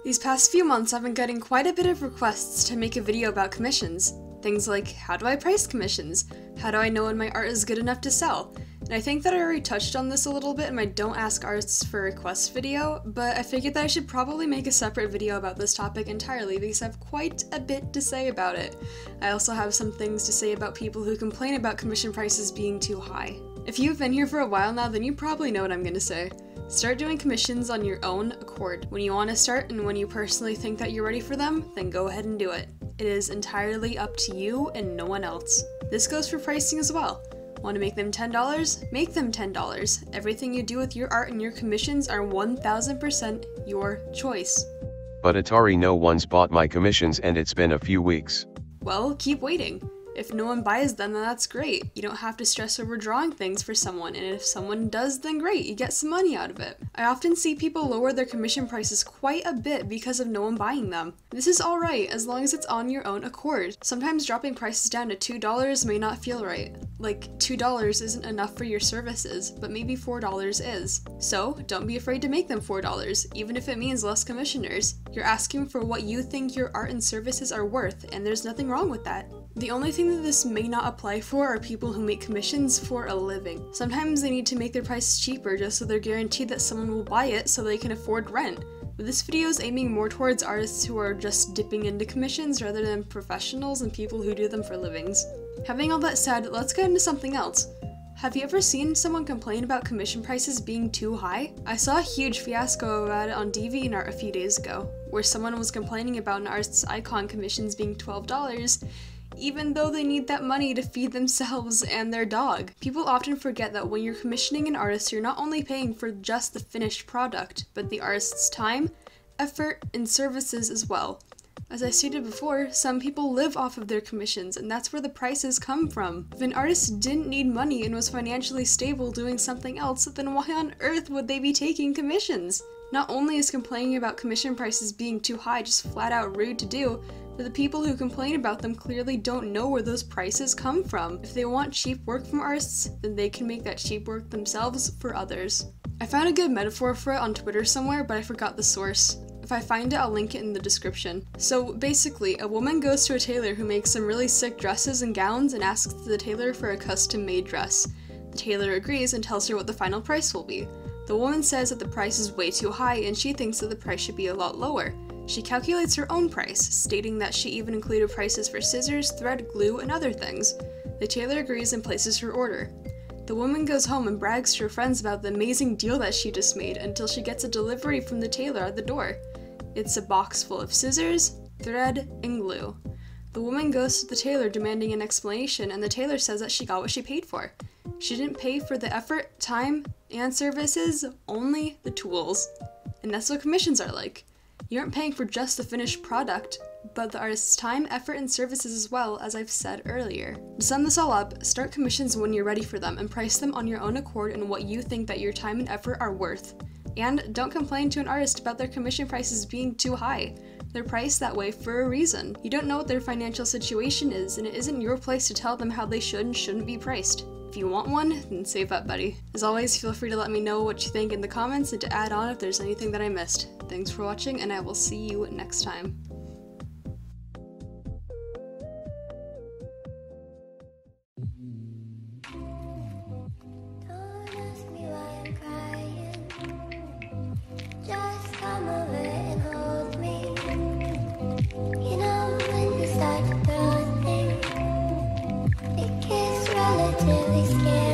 These past few months I've been getting quite a bit of requests to make a video about commissions. Things like, how do I price commissions? How do I know when my art is good enough to sell? And I think that I already touched on this a little bit in my Don't Ask Artists for Requests video, but I figured that I should probably make a separate video about this topic entirely because I have quite a bit to say about it. I also have some things to say about people who complain about commission prices being too high. If you've been here for a while now, then you probably know what I'm gonna say. Start doing commissions on your own accord. When you want to start and when you personally think that you're ready for them, then go ahead and do it. It is entirely up to you and no one else. This goes for pricing as well. Want to make them $10? Make them $10. Everything you do with your art and your commissions are 1000% your choice. But Atari, no one's bought my commissions and it's been a few weeks. Well, keep waiting. If no one buys them, then that's great. You don't have to stress over drawing things for someone, and if someone does, then great, you get some money out of it. I often see people lower their commission prices quite a bit because of no one buying them. This is alright, as long as it's on your own accord. Sometimes dropping prices down to $2 may not feel right. Like, $2 isn't enough for your services, but maybe $4 is. So, don't be afraid to make them $4, even if it means less commissioners. You're asking for what you think your art and services are worth, and there's nothing wrong with that. The only thing that this may not apply for are people who make commissions for a living. Sometimes they need to make their prices cheaper just so they're guaranteed that someone will buy it so they can afford rent. But this video is aiming more towards artists who are just dipping into commissions rather than professionals and people who do them for livings. Having all that said, let's get into something else. Have you ever seen someone complain about commission prices being too high? I saw a huge fiasco about it on DeviantArt a few days ago, where someone was complaining about an artist's icon commissions being $12, even though they need that money to feed themselves and their dog. People often forget that when you're commissioning an artist, you're not only paying for just the finished product, but the artist's time, effort, and services as well. As I stated before, some people live off of their commissions, and that's where the prices come from. If an artist didn't need money and was financially stable doing something else, then why on earth would they be taking commissions? Not only is complaining about commission prices being too high just flat out rude to do, but the people who complain about them clearly don't know where those prices come from. If they want cheap work from artists, then they can make that cheap work themselves for others. I found a good metaphor for it on Twitter somewhere, but I forgot the source. If I find it, I'll link it in the description. So basically, a woman goes to a tailor who makes some really sick dresses and gowns and asks the tailor for a custom-made dress. The tailor agrees and tells her what the final price will be. The woman says that the price is way too high and she thinks that the price should be a lot lower. She calculates her own price, stating that she even included prices for scissors, thread, glue, and other things. The tailor agrees and places her order. The woman goes home and brags to her friends about the amazing deal that she just made until she gets a delivery from the tailor at the door. It's a box full of scissors, thread, and glue. The woman goes to the tailor demanding an explanation, and the tailor says that she got what she paid for. She didn't pay for the effort, time, and services, only the tools. And that's what commissions are like. You aren't paying for just the finished product, but the artist's time, effort, and services as well, as I've said earlier. To sum this all up, start commissions when you're ready for them and price them on your own accord and what you think that your time and effort are worth. And don't complain to an artist about their commission prices being too high. They're priced that way for a reason. You don't know what their financial situation is, and it isn't your place to tell them how they should and shouldn't be priced. If you want one, then save up, buddy. As always, feel free to let me know what you think in the comments and to add on if there's anything that I missed. Thanks for watching, and I will see you next time. Relatively scary.